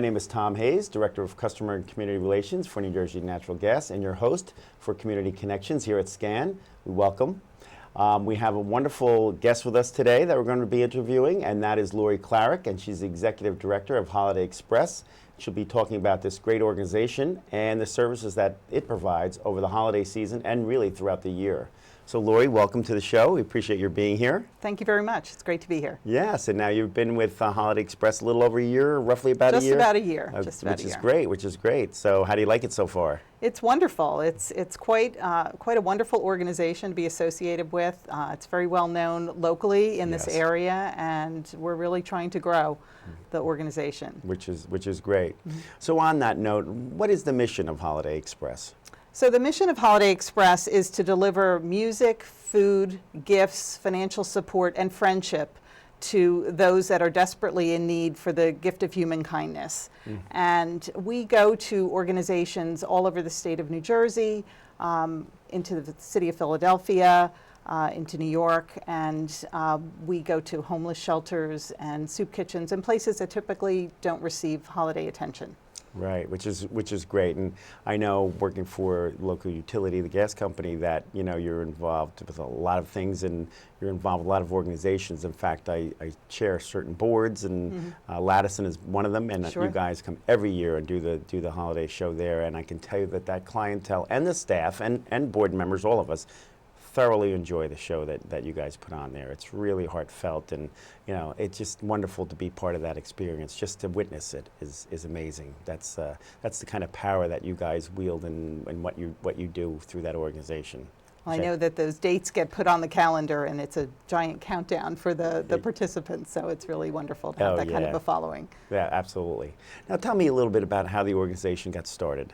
My name is Tom Hayes, Director of Customer and Community Relations for New Jersey Natural Gas, and your host for Community Connections here at SCAN. We welcome. We have a wonderful guest with us today that we're going to be interviewing, and that is Lorrie Klaric, and she's the Executive Director of Holiday Express. She'll be talking about this great organization and the services that it provides over the holiday season and really throughout the year. So Lorrie, welcome to the show. We appreciate your being here. Thank you very much. It's great to be here. Yes, and now you've been with Holiday Express a little over a year, roughly about a year? Just about a year. Which is great. So how do you like it so far? It's wonderful. It's quite a wonderful organization to be associated with. It's very well known locally in this area, and we're really trying to grow the organization. Which is great. So on that note, what is the mission of Holiday Express? So the mission of Holiday Express is to deliver music, food, gifts, financial support, and friendship to those that are desperately in need for the gift of human kindness. And we go to organizations all over the state of New Jersey, into the city of Philadelphia, into New York, and we go to homeless shelters and soup kitchens and places that typically don't receive holiday attention. Right, which is great, and I know working for local utility, the gas company, that you're involved with a lot of things, and you're involved with a lot of organizations. In fact, I chair certain boards, and Ladison is one of them, and you guys come every year and do the holiday show there. And I can tell you that clientele and the staff and board members, all of us, thoroughly enjoy the show that you guys put on there. It's really heartfelt, and it's just wonderful to be part of that experience. Just to witness it is amazing. That's the kind of power that you guys wield in what you do through that organization. Well, I know that those dates get put on the calendar, and it's a giant countdown for the participants, so it's really wonderful to have that kind of a following. Yeah, absolutely. Now tell me a little bit about how the organization got started.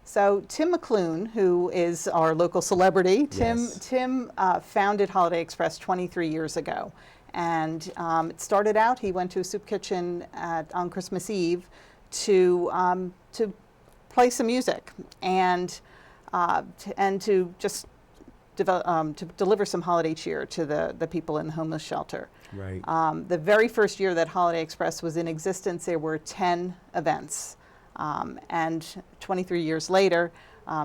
So Tim McClune, who is our local celebrity, Tim founded Holiday Express 23 years ago. And it started out, he went to a soup kitchen on Christmas Eve to play some music and to just to deliver some holiday cheer to the people in the homeless shelter. Right. The very first year that Holiday Express was in existence, there were 10 events. And 23 years later,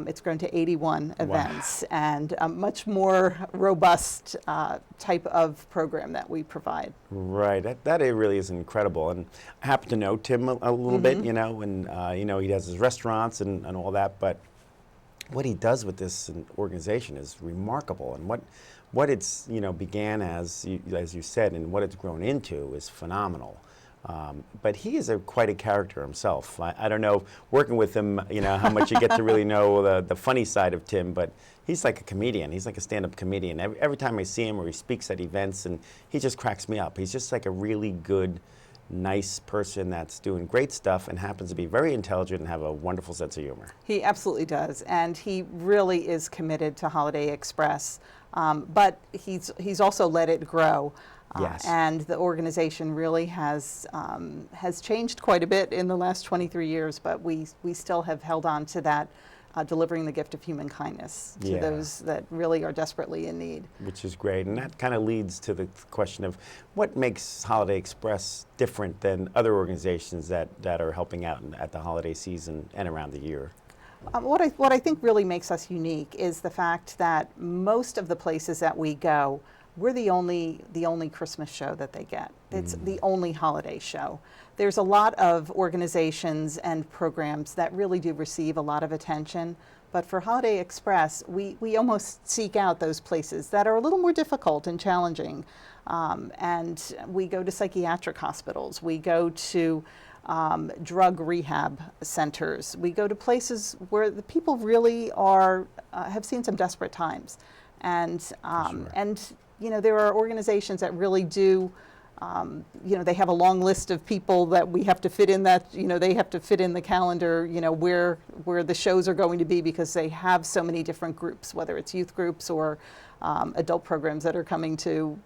it's grown to 81 events and a much more robust type of program that we provide. Right, that really is incredible. And I happen to know Tim a little bit, and he does his restaurants and all that, but what he does with this organization is remarkable. And what it's began as you said, and what it's grown into is phenomenal. But he is quite a character himself. I don't know, working with him, how much you get to really know the funny side of Tim, but he's like a comedian. He's like a stand-up comedian. Every time I see him or he speaks at events, and he just cracks me up. He's just like a really good, nice person that's doing great stuff and happens to be very intelligent and have a wonderful sense of humor. He absolutely does, and he really is committed to Holiday Express, but he's also let it grow. Yes. And the organization really has changed quite a bit in the last 23 years, but we still have held on to that, delivering the gift of human kindness to those that really are desperately in need. Which is great, and that kind of leads to the question of what makes Holiday Express different than other organizations that are helping out at the holiday season and around the year. What I think really makes us unique is the fact that most of the places that we go, we're the only Christmas show that they get. It's the only holiday show. There's a lot of organizations and programs that really do receive a lot of attention, but for Holiday Express, we almost seek out those places that are a little more difficult and challenging. And we go to psychiatric hospitals. We go to drug rehab centers. We go to places where the people really have seen some desperate times. And there are organizations that really do, they have a long list of people that we have to fit in that, they have to fit in the calendar, where the shows are going to be, because they have so many different groups, whether it's youth groups or adult programs that are coming to,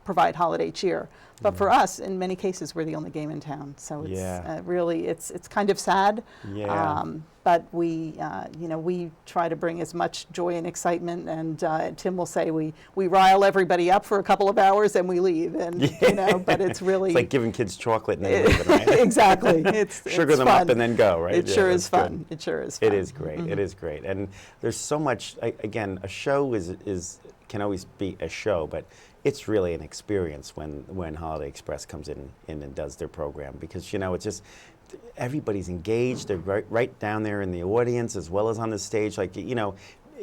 provide holiday cheer. But for us, in many cases, we're the only game in town. So it's really, it's kind of sad. Yeah. But we, we try to bring as much joy and excitement. And Tim will say we rile everybody up for a couple of hours and we leave. And but it's really, it's like giving kids chocolate and then leaving, right? Exactly. Sugar it's them fun. up and then go, right? It sure is fun. It sure is fun. It is great. It is great. And there's so much. Again, a show is can always be a show, but it's really an experience when Holiday Express comes in and does their program, because it's just everybody's engaged. They're right down there in the audience as well as on the stage. Like you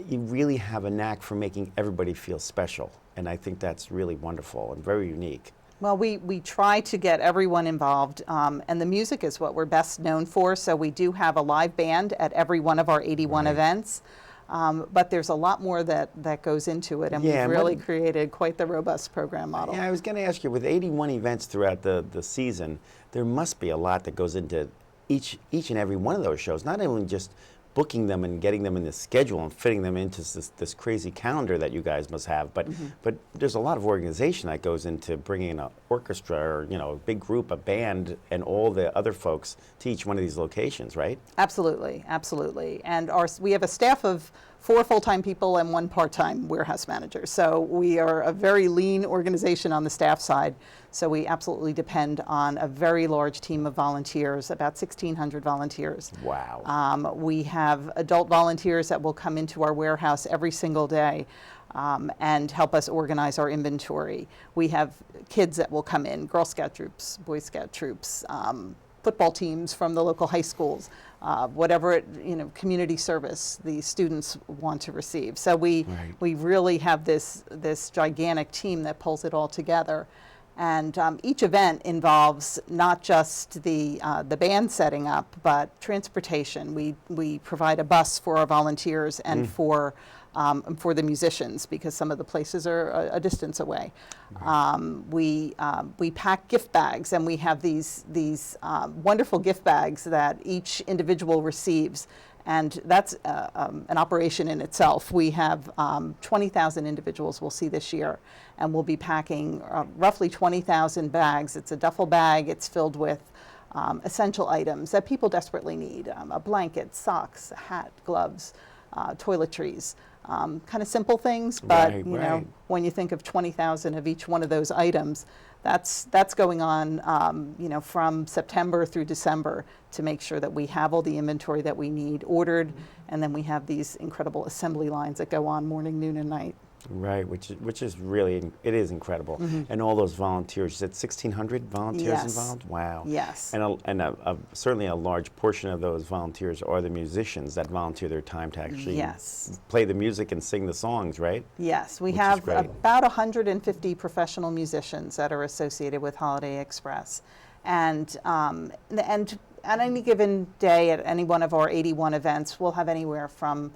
really have a knack for making everybody feel special, and I think that's really wonderful and very unique. Well, we try to get everyone involved, and the music is what we're best known for. So we do have a live band at every one of our 81 events. But there's a lot more that goes into it, and we've really created quite the robust program model. Yeah, I was going to ask you, with 81 events throughout the season, there must be a lot that goes into each and every one of those shows, not only just booking them and getting them in the schedule and fitting them into this crazy calendar that you guys must have, but there's a lot of organization that goes into bringing in an orchestra or a big group, a band, and all the other folks to each one of these locations, right? Absolutely, absolutely. And we have a staff of 4 full-time people and 1 part-time warehouse manager. So we are a very lean organization on the staff side. So we absolutely depend on a very large team of volunteers, about 1,600 volunteers. Wow. We have adult volunteers that will come into our warehouse every single day and help us organize our inventory. We have kids that will come in, Girl Scout troops, Boy Scout troops, football teams from the local high schools, whatever community service the students want to receive. So we really have this gigantic team that pulls it all together. And each event involves not just the band setting up, but transportation. We provide a bus for our volunteers and for the musicians, because some of the places are a distance away. We pack gift bags, and we have these wonderful gift bags that each individual receives. And that's an operation in itself. We have 20,000 individuals we'll see this year, and we'll be packing roughly 20,000 bags. It's a duffel bag. It's filled with essential items that people desperately need: a blanket, socks, a hat, gloves, toiletries. Kind of simple things, but when you think of 20,000 of each one of those items, that's going on, from September through December, to make sure that we have all the inventory that we need ordered, and then we have these incredible assembly lines that go on morning, noon, and night. Right, which is really, it is incredible. And all those volunteers, you said 1,600 volunteers involved? Wow. Yes. And certainly a large portion of those volunteers are the musicians that volunteer their time to actually play the music and sing the songs, right? Yes, we have about 150 professional musicians that are associated with Holiday Express. And at any given day at any one of our 81 events, we'll have anywhere from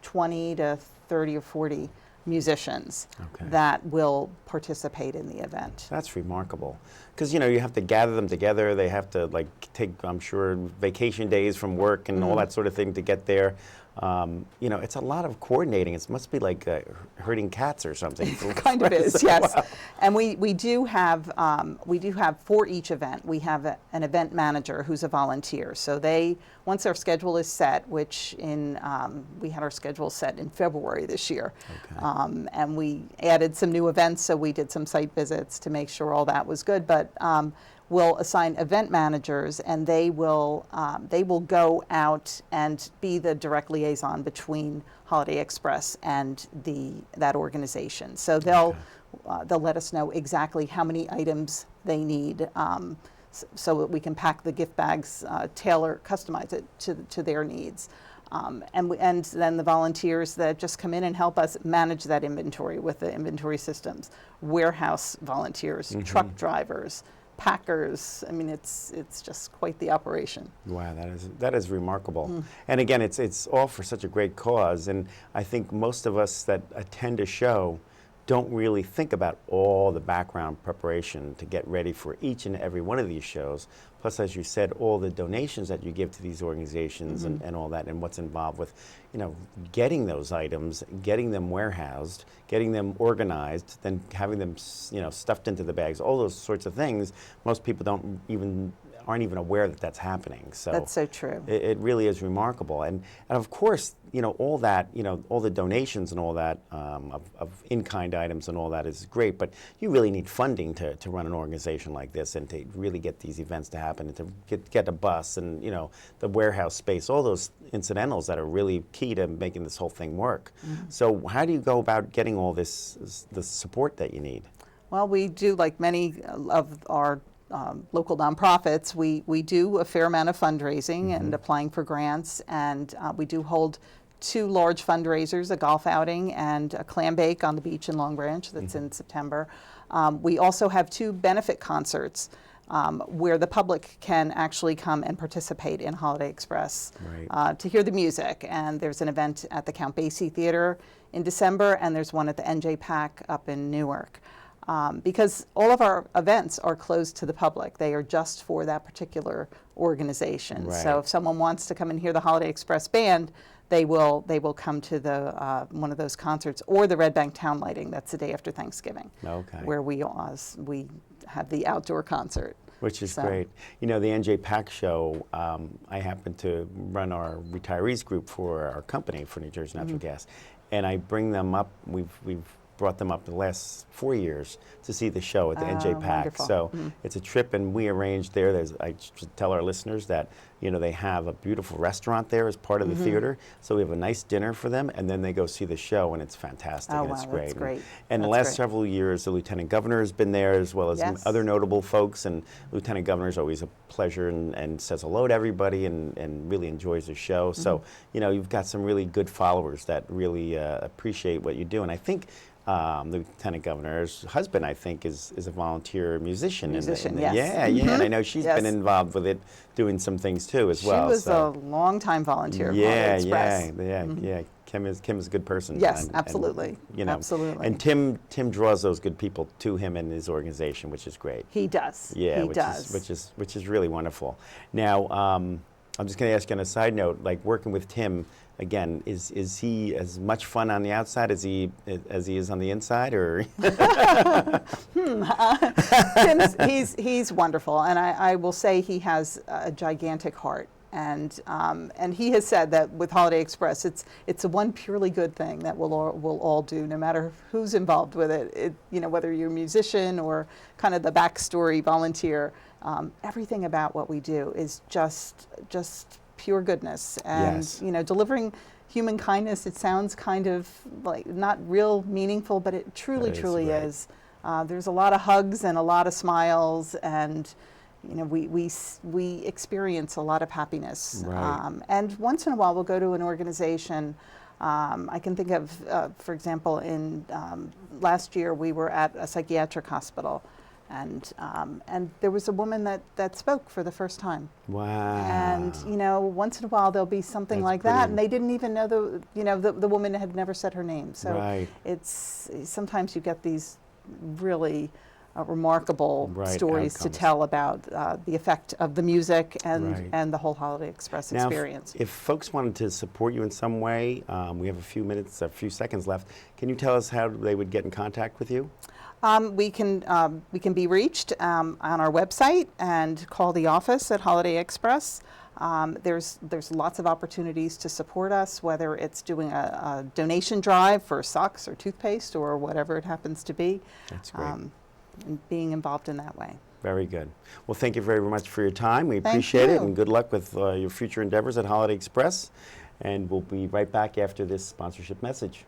20 to 30 or 40 musicians that will participate in the event. That's remarkable, because you have to gather them together. They have to take, I'm sure, vacation days from work and all that sort of thing to get there. It's a lot of coordinating. It must be like herding cats or something. It kind of is, yes. Wow. And we do have for each event, we have an event manager who's a volunteer. So once our schedule is set, which we had our schedule set in February this year, and we added some new events, so we did some site visits to make sure all that was good. But we'll assign event managers, and they will go out and be the direct liaison between Holiday Express and that organization. So they'll let us know exactly how many items they need, so that we can pack the gift bags, customize it to their needs. And then the volunteers that just come in and help us manage that inventory with the inventory systems, warehouse volunteers, truck drivers, packers. I mean, it's just quite the operation. Wow, that is remarkable. And again, it's all for such a great cause. And I think most of us that attend a show don't really think about all the background preparation to get ready for each and every one of these shows. Plus, as you said, all the donations that you give to these organizations and all that, and what's involved with, getting those items, getting them warehoused, getting them organized, then having them, stuffed into the bags, all those sorts of things. Most people aren't even aware that that's happening. So that's so true. It really is remarkable. And of course, all that, all the donations and all that of in-kind items and all that is great, but you really need funding to run an organization like this and to really get these events to happen and to get a bus and, the warehouse space, all those incidentals that are really key to making this whole thing work. So how do you go about getting all the support that you need? Well, we do, like many of our local nonprofits, we do a fair amount of fundraising and applying for grants, and we do hold 2 large fundraisers, a golf outing and a clam bake on the beach in Long Branch that's in September. We also have 2 benefit concerts where the public can actually come and participate in Holiday Express to hear the music. And there's an event at the Count Basie Theater in December, and there's one at the NJ PAC up in Newark. Because all of our events are closed to the public. They are just for that particular organization. So if someone wants to come and hear the Holiday Express Band, they will come to the one of those concerts, or the Red Bank Town Lighting. That's the day after Thanksgiving, where we have the outdoor concert. Which is great. The NJ PAC show, I happen to run our retirees group for our company, for New Jersey Natural Gas, and I bring them up. We've brought them up the last 4 years to see the show at the NJ PAC. Wonderful. So it's a trip, and we arranged there. I should tell our listeners that they have a beautiful restaurant there as part of the theater. So we have a nice dinner for them, and then they go see the show, and it's fantastic. Oh, and it's wow, great. that's great. And the last several years, the Lieutenant Governor has been there, as well as other notable folks. And Lieutenant Governor is always a pleasure and says hello to everybody and really enjoys the show. So you've got some really good followers that really appreciate what you do. And I think the Lieutenant Governor's husband, I think, is a volunteer musician. Yes. Yeah, and I know she's been involved with it, doing some things too as well. She was a long-time volunteer of Holiday Express. Yeah. Kim is a good person. Yes, absolutely. Absolutely. And Tim draws those good people to him and his organization, which is great. He does. Yeah, he does. Which is really wonderful. Now, I'm just going to ask you on a side note, like working with Tim. Again, is he as much fun on the outside as he is on the inside, or? He's wonderful, and I will say he has a gigantic heart, and he has said that with Holiday Express, it's a one purely good thing that we'll all do, no matter who's involved with it. Whether you're a musician or kind of the backstory volunteer, everything about what we do is just pure goodness, and delivering human kindness. It sounds kind of like not real meaningful, but it truly is. There's a lot of hugs and a lot of smiles, and we experience a lot of happiness. And once in a while, we'll go to an organization. I can think of, for example, in last year we were at a psychiatric hospital. And there was a woman that spoke for the first time. Wow. And once in a while there'll be something like that, and they didn't even know the woman had never said her name. So it's sometimes you get these really remarkable stories to tell about the effect of the music and the whole Holiday Express experience. If folks wanted to support you in some way, we have a few seconds left. Can you tell us how they would get in contact with you? We can be reached on our website and call the office at Holiday Express. There's lots of opportunities to support us, whether it's doing a donation drive for socks or toothpaste or whatever it happens to be. That's great. And being involved in that way. Very good. Well, thank you very much for your time. We appreciate it, and good luck with your future endeavors at Holiday Express. And we'll be right back after this sponsorship message.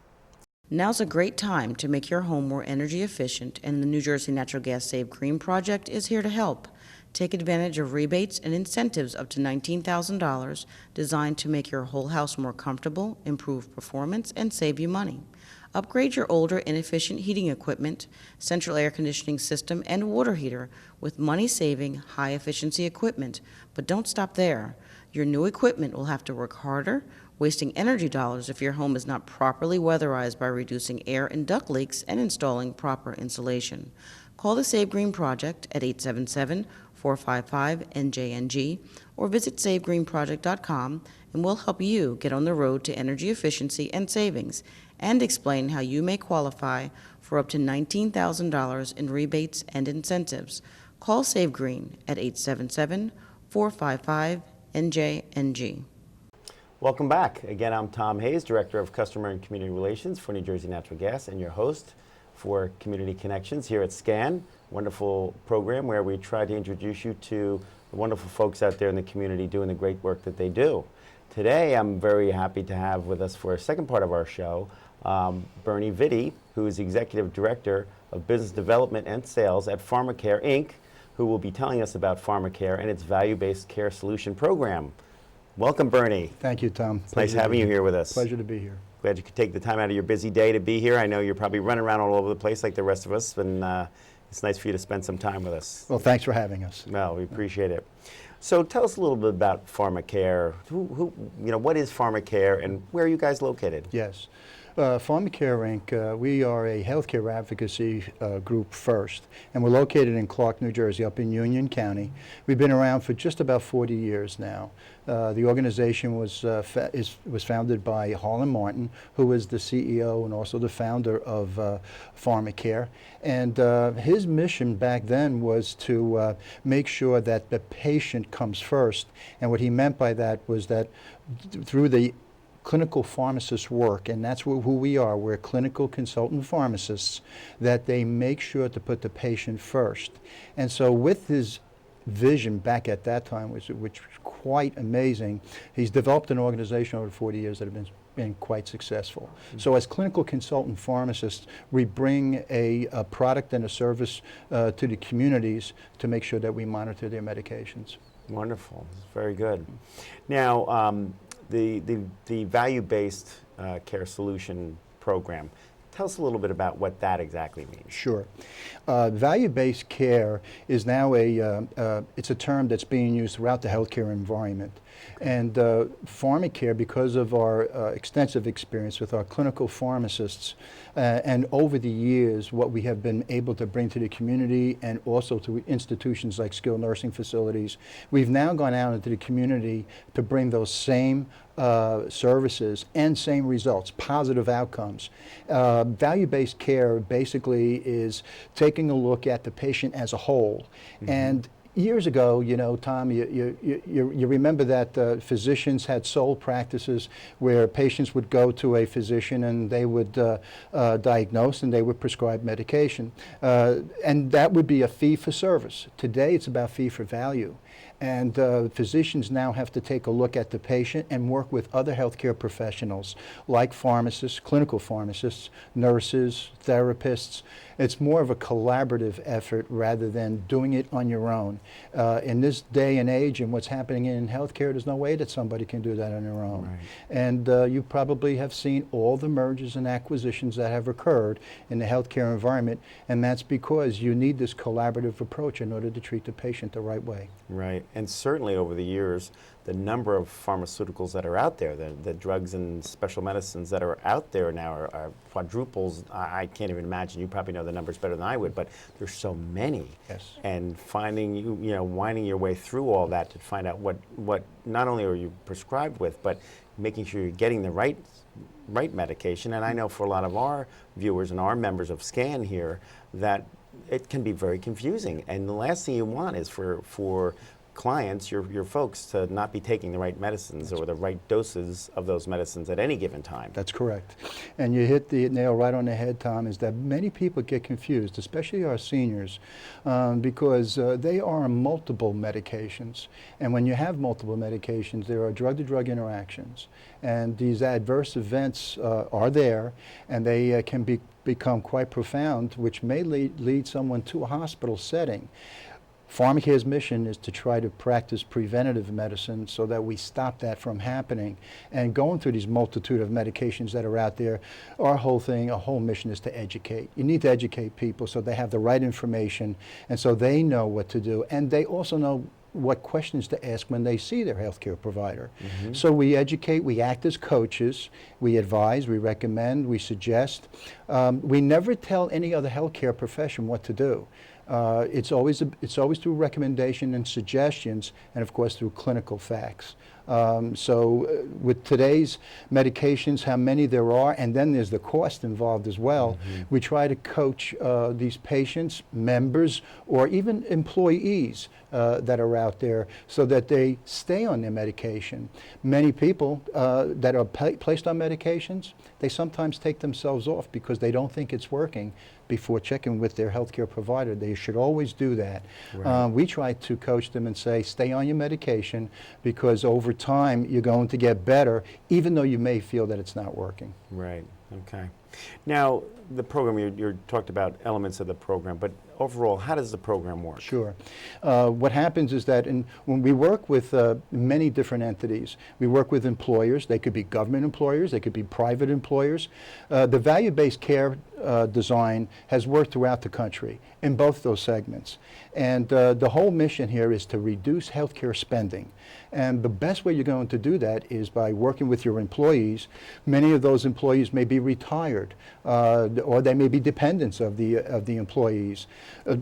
Now's a great time to make your home more energy efficient, and the New Jersey Natural Gas Save Green project is here to help. Take advantage of rebates and incentives up to $19,000 designed to make your whole house more comfortable, improve performance, and save you money. Upgrade your older, inefficient heating equipment, central air conditioning system, and water heater with money-saving, high-efficiency equipment. But don't stop there. Your new equipment will have to work harder, wasting energy dollars if your home is not properly weatherized by reducing air and duct leaks and installing proper insulation. Call the Save Green Project at 877-455-NJNG or visit savegreenproject.com and we'll help you get on the road to energy efficiency and savings and explain how you may qualify for up to $19,000 in rebates and incentives. Call Save Green at 877-455-NJNG. Welcome back. Again, I'm Tom Hayes, Director of Customer and Community Relations for New Jersey Natural Gas, and your host for Community Connections here at SCAN, wonderful program where we try to introduce you to the wonderful folks out there in the community doing the great work that they do. Today, I'm very happy to have with us for a second part of our show, Bernie Vitti, who is Executive Director of Business Development and Sales at Pharma-Care, Inc., who will be telling us about Pharma-Care and its value-based care solution program. Welcome, Bernie. Thank you, Tom. It's nice having you here with us. Pleasure to be here. Glad you could take the time out of your busy day to be here. I know you're probably running around all over the place like the rest of us, and it's nice for you to spend some time with us. Well, thanks for having us. Well, we appreciate it. So tell us a little bit about Pharma-Care. What is Pharma-Care, and where are you guys located? Yes. Pharma-Care, Inc., we are a healthcare advocacy group first, and we're located in Clark, New Jersey, up in Union County. We've been around for just about 40 years now. The organization was founded by Harlan Martin, who is the CEO and also the founder of Pharma-Care. And his mission back then was to make sure that the patient comes first. And what he meant by that was that through the clinical pharmacist work, and that's who we are. We're clinical consultant pharmacists, that they make sure to put the patient first. And so with his vision back at that time, which was quite amazing, he's developed an organization over 40 years that have been quite successful. So as clinical consultant pharmacists, we bring a product and a service to the communities to make sure that we monitor their medications. Wonderful. Very good. Now, the value-based care solution program, tell us a little bit about what that exactly means. Sure. Value-based care is now it's a term that's being used throughout the healthcare environment. And Pharma-Care, because of our extensive experience with our clinical pharmacists, and over the years, what we have been able to bring to the community and also to institutions like skilled nursing facilities, we've now gone out into the community to bring those same services and same results, positive outcomes. Value-based care basically is taking a look at the patient as a whole. Mm-hmm. And years ago, Tom, you remember that physicians had sole practices where patients would go to a physician and they would diagnose and they would prescribe medication. And that would be a fee for service. Today, it's about fee for value. And physicians now have to take a look at the patient and work with other healthcare professionals like pharmacists, clinical pharmacists, nurses, therapists. It's more of a collaborative effort rather than doing it on your own. In this day and age and what's happening in healthcare, there's no way that somebody can do that on their own. Right. And you probably have seen all the mergers and acquisitions that have occurred in the healthcare environment, and that's because you need this collaborative approach in order to treat the patient the right way. Right, and certainly over the years, the number of pharmaceuticals that are out there, the drugs and special medicines that are out there now are quadruples. I can't even imagine. You probably know the numbers better than I would, but there's so many. Yes. And finding, winding your way through all that to find out what not only are you prescribed with, but making sure you're getting the right medication. And I know for a lot of our viewers and our members of SCAN here that it can be very confusing. And the last thing you want is for clients, your folks, to not be taking the right medicines or the right doses of those medicines at any given time. That's correct. And you hit the nail right on the head, Tom, is that many people get confused, especially our seniors, because they are on multiple medications. And when you have multiple medications, there are drug-to-drug interactions. And these adverse events are there, and they can become quite profound, which may lead someone to a hospital setting. Pharma-Care's mission is to try to practice preventative medicine so that we stop that from happening. And going through these multitude of medications that are out there, our whole mission is to educate. You need to educate people so they have the right information and so they know what to do. And they also know what questions to ask when they see their healthcare provider. So we educate, we act as coaches, we advise, we recommend, we suggest. We never tell any other healthcare profession what to do. It's always through recommendation and suggestions, and of course through clinical facts. With today's medications, how many there are, and then there's the cost involved as well, we try to coach these patients, members, or even employees that are out there so that they stay on their medication. Many people that are placed on medications, they sometimes take themselves off because they don't think it's working before checking with their healthcare provider. They should always do that. Right. We try to coach them and say, stay on your medication because over time you're going to get better, even though you may feel that it's not working. Right. Okay. Now, the program, you talked about elements of the program, but overall, how does the program work? Sure. What happens is that when we work with many different entities, we work with employers. They could be government employers, they could be private employers. The value-based care design has worked throughout the country in both those segments. And the whole mission here is to reduce healthcare spending. And the best way you're going to do that is by working with your employees. Many of those employees may be retired, or they may be dependents of the employees.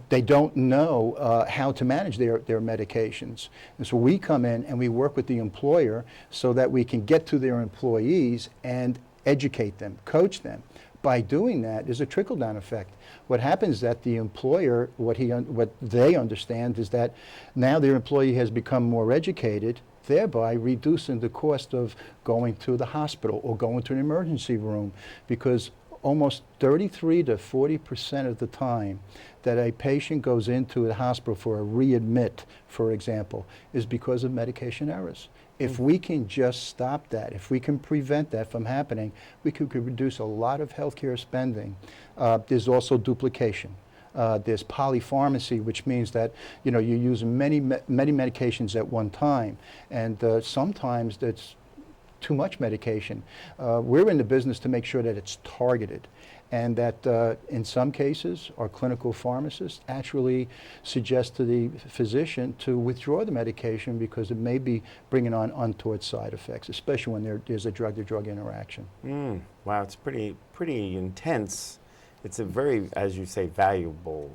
They don't know how to manage their medications. And so we come in and we work with the employer so that we can get to their employees and educate them, coach them. By doing that, there's a trickle-down effect. What happens is that the employer, what they understand is that now their employee has become more educated, thereby reducing the cost of going to the hospital or going to an emergency room, because almost 33 to 40% of the time that a patient goes into the hospital for a readmit, for example, is because of medication errors. If we can just stop that, if we can prevent that from happening, we could reduce a lot of healthcare spending. There's also duplication. There's polypharmacy, which means that you use many medications at one time, and sometimes that's too much medication. We're in the business to make sure that it's targeted, and that in some cases our clinical pharmacists actually suggest to the physician to withdraw the medication because it may be bringing on untoward side effects, especially when there's a drug-to-drug interaction. Wow, it's pretty intense. It's a very, as you say, valuable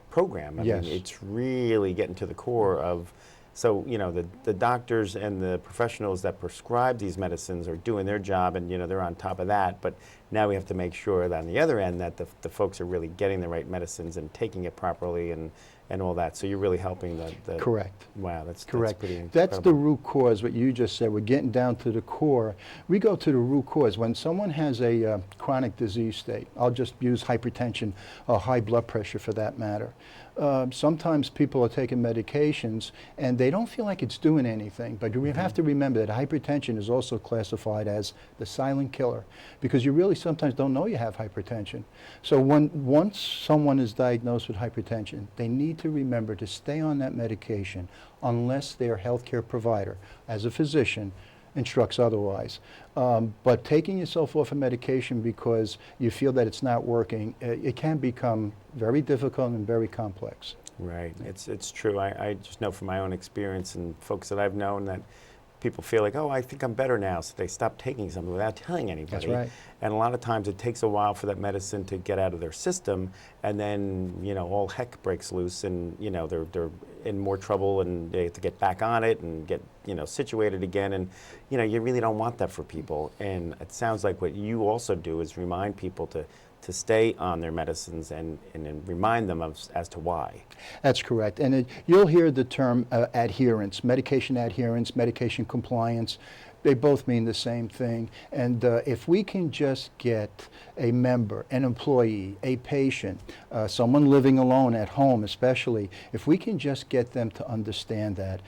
program. I Yes. mean, it's really getting to the core of. So, the doctors and the professionals that prescribe these medicines are doing their job, and, they're on top of that. But now we have to make sure that on the other end that the folks are really getting the right medicines and taking it properly and all that. So you're really helping the Correct. Wow, that's Correct. pretty incredible. That's the root cause, what you just said. We're getting down to the core. We go to the root cause. When someone has a chronic disease state, I'll just use hypertension or high blood pressure for that matter. Sometimes people are taking medications and they don't feel like it's doing anything, but we have to remember that hypertension is also classified as the silent killer, because you really sometimes don't know you have hypertension. So once someone is diagnosed with hypertension, they need to remember to stay on that medication unless their healthcare provider, as a physician, instructs otherwise. But taking yourself off a medication because you feel that it's not working, it can become very difficult and very complex. Right. It's true. I just know from my own experience and folks that I've known that people feel like, oh, I think I'm better now, so they stop taking something without telling anybody. That's right. And a lot of times it takes a while for that medicine to get out of their system, and then all heck breaks loose, and they're in more trouble, and they have to get back on it and get situated again, and you really don't want that for people. And it sounds like what you also do is remind people to stay on their medicines and remind them as to why. That's correct. And you'll hear the term adherence, medication compliance. They both mean the same thing. And if we can just get a member, an employee, a patient, someone living alone at home especially, if we can just get them to understand that,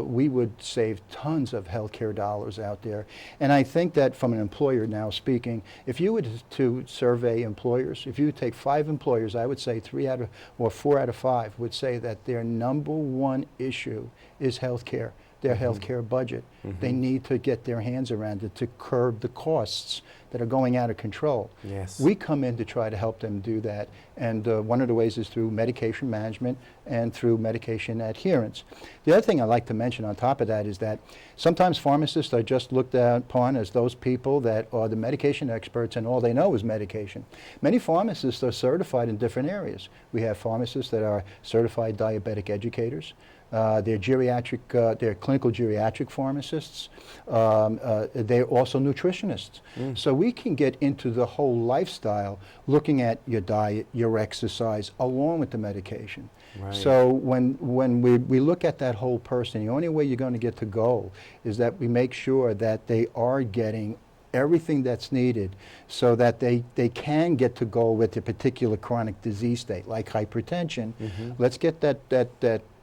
we would save tons of healthcare dollars out there. And I think that from an employer now speaking, if you were to survey employers, if you take 5 employers, I would say 4 out of 5 would say that their number one issue is healthcare. their healthcare budget. They need to get their hands around it to curb the costs that are going out of control. Yes. We come in to try to help them do that, and one of the ways is through medication management and through medication adherence. The other thing I'd like to mention on top of that is that sometimes pharmacists are just looked upon as those people that are the medication experts and all they know is medication. Many pharmacists are certified in different areas. We have pharmacists that are certified diabetic educators. They're geriatric, they're clinical geriatric pharmacists. They're also nutritionists. So we can get into the whole lifestyle, looking at your diet, your exercise, along with the medication. Right. So when we look at that whole person, the only way you're going to get to goal is that we make sure that they are getting everything that's needed so that they can get to goal with a particular chronic disease state, like hypertension. Let's get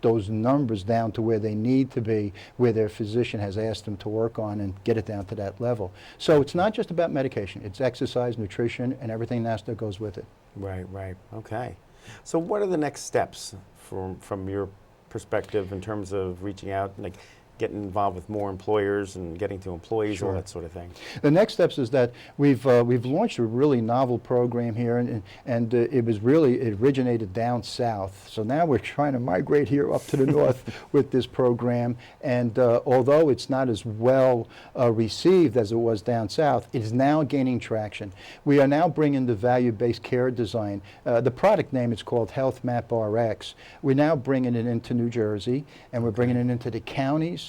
those numbers down to where they need to be, where their physician has asked them to work on, and get it down to that level. So it's not just about medication, it's exercise, nutrition, and everything else that goes with it. Right, right. Okay. So what are the next steps from your perspective in terms of reaching out, like getting involved with more employers and getting to employees, all that sort of thing? The next steps is that we've launched a really novel program here, and it originated down south. So now we're trying to migrate here up to the north with this program. And although it's not as well received as it was down south, it is now gaining traction. We are now bringing the value-based care design. The product name is called Health Map RX. We're now bringing it into New Jersey, and we're bringing it into the counties,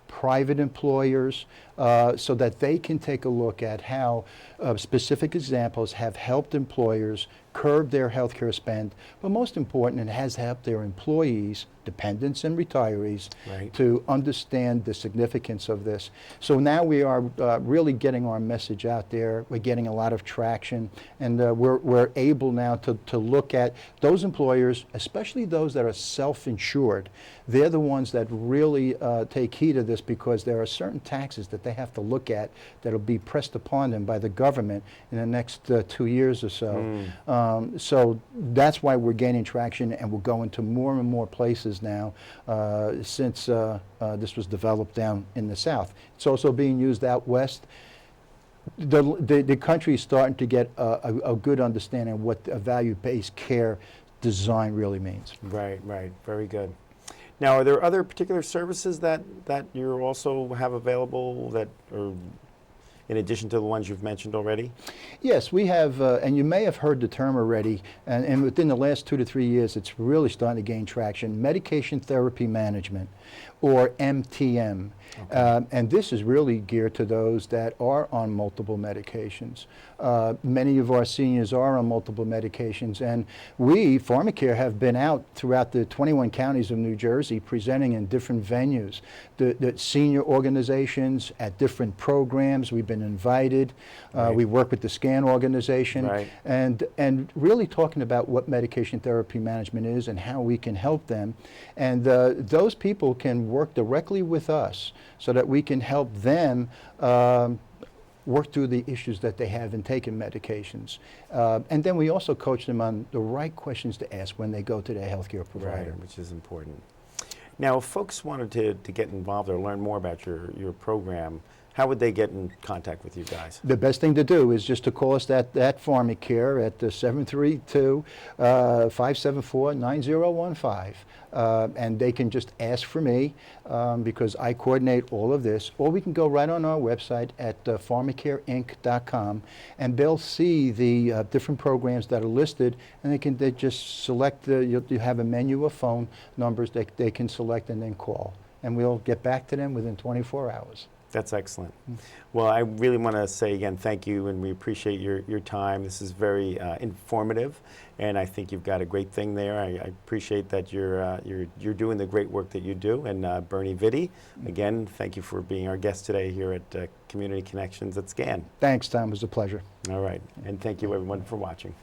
private employers, so that they can take a look at how specific examples have helped employers curb their healthcare spend, but most important, it has helped their employees, dependents and retirees, to understand the significance of this. So now we are really getting our message out there. We're getting a lot of traction, and we're able now to look at those employers, especially those that are self-insured. They're the ones that really take heed of this, because there are certain taxes that they have to look at that will be pressed upon them by the government in the next 2 years or so. So that's why we're gaining traction, and we're going to more and more places now since this was developed down in the south. It's also being used out west. The country is starting to get a good understanding of what a value-based care design really means. Right, right. Very good. Now, are there other particular services that you also have available that are in addition to the ones you've mentioned already? Yes, we have, and you may have heard the term already, and within the last 2 to 3 years, it's really starting to gain traction, medication therapy management, or MTM. And this is really geared to those that are on multiple medications. Many of our seniors are on multiple medications, and we, Pharma-Care, have been out throughout the 21 counties of New Jersey presenting in different venues. The senior organizations at different programs, we've been invited. We work with the SCAN organization, and really talking about what medication therapy management is and how we can help them. And those people can work directly with us so that we can help them work through the issues that they have in taking medications. And then we also coach them on the right questions to ask when they go to their healthcare provider. Right, which is important. Now, if folks wanted to get involved or learn more about your program, how would they get in contact with you guys? The best thing to do is just to call us at Pharma-Care at 732-574-9015. And they can just ask for me because I coordinate all of this. Or we can go right on our website at pharmacareinc.com, and they'll see the different programs that are listed, and they just select, you have a menu of phone numbers that they can select and then call. And we'll get back to them within 24 hours. That's excellent. Well, I really want to say again, thank you, and we appreciate your time. This is very informative, and I think you've got a great thing there. I appreciate that you're doing the great work that you do. And Bernie Vitti, again, thank you for being our guest today here at Community Connections at SCAN. Thanks, Tom. It was a pleasure. All right, and thank you everyone for watching.